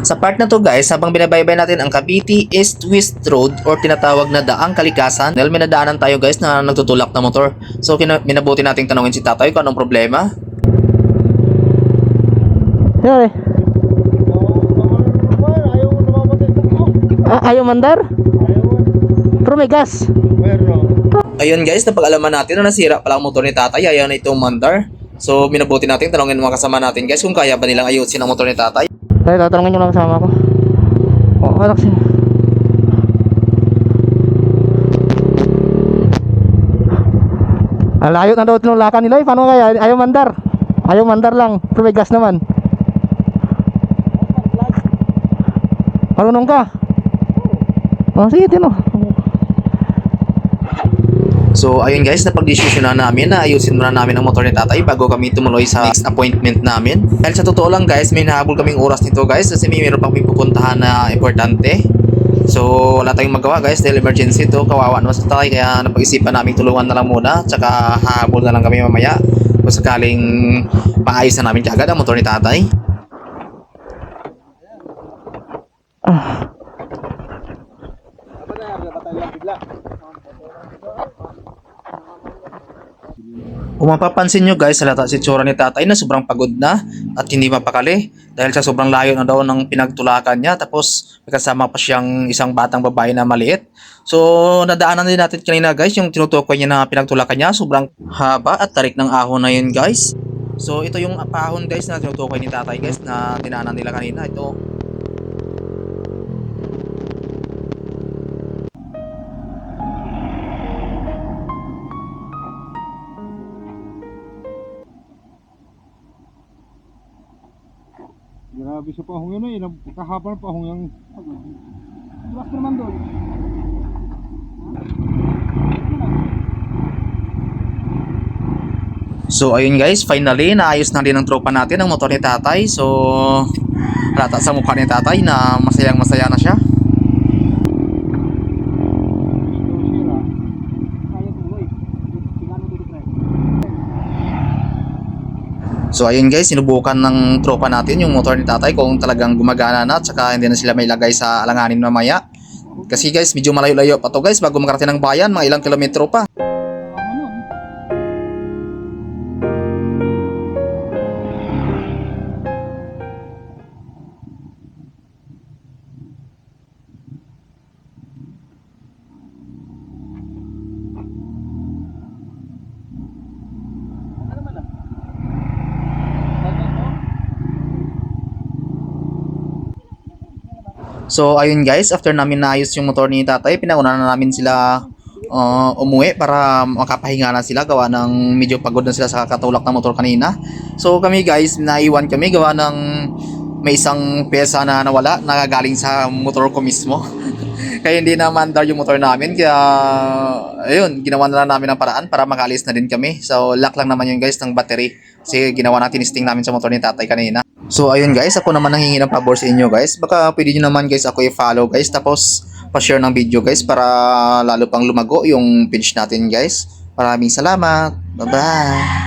Sa part na to guys, habang binabaybay natin ang Cavite East-West Road or tinatawag na Daang Kalikasan, dahil may nadaanan tayo guys na nagtutulak na motor. So minabuti nating tanongin si tatay kung anong problema. Yari. Ayaw mandar? Pero may gas. Ayun guys, napag-alaman natin na nasira pala ang motor ni tatay, ayaw na itong mandar. So minabuti natin tanongin mga kasama natin guys kung kaya ba nilang ayusin ang motor ni tatay. Tayo, tatanungin nyo lang kasama ko. Oo, anak siya. Layo na daw tinulakan nila eh. Paano kaya? Ayaw mandar. Ayaw mandar lang. Pero may gas naman. Marunong ka? Oh, sige, tino. So ayun guys, napag-desisyon na namin na ayusin muna namin ang motor ni tatay bago kami tumuloy sa next appointment namin. Dahil sa totoo lang guys, may nahabol kaming oras nito guys kasi may meron pang pupuntahan na importante. So wala tayong magawa guys dahil emergency to, kawawa naman sa tatay, kaya napag-isipan namin tulungan na lang muna, tsaka hahabol na lang kami mamaya kung sakaling maayos na namin kagad ang motor ni tatay. Kung mapapansin nyo guys, halata si tsura ni tatay na sobrang pagod na at hindi mapakali dahil sa sobrang layo na daw ng pinagtulakan niya, tapos may kasama pa siyang isang batang babae na maliit. So nadaanan din natin kanina guys yung tinutukoy niya na pinagtulakan niya, sobrang haba at tarik ng ahon na yun guys. So ito yung ahon guys na tinutukoy ni tatay guys na dinaanan nila kanina. Ito. Grabe sa pahong yun eh, kahaba ng pahong yung tulas naman doon. So ayun guys, finally naayos na din ng tropa natin ang motor ni tatay. So halata sa mukha ni tatay na masayang masaya na siya. So ayun guys, sinubukan ng tropa natin yung motor ni tatay kung talagang gumagana na at saka hindi na sila may lagay sa alanganin mamaya. Kasi guys, medyo malayo-layo pa to guys bago makarating ng bayan, mga ilang kilometro pa. So ayun guys, after namin naayos yung motor ni tatay, pinauna na namin sila umuwi para makapahinga na sila, gawa ng medyo pagod na sila sa kakatulak ng motor kanina. So kami guys, naiwan kami gawa ng may isang pyesa na nawala, nagagaling sa motor ko mismo. Kaya hindi na mandar yung motor namin, kaya ayun, ginawa na lang namin ang paraan para makaalis na din kami. So lock lang naman yun guys ng battery kasi ginawa natin testing namin sa motor ni tatay kanina. So ayun guys, ako naman nanghingi ng pabor sa inyo guys. Baka pwede nyo naman guys ako i-follow guys, tapos pa-share ng video guys para lalo pang lumago yung page natin guys. Maraming salamat. Bye bye.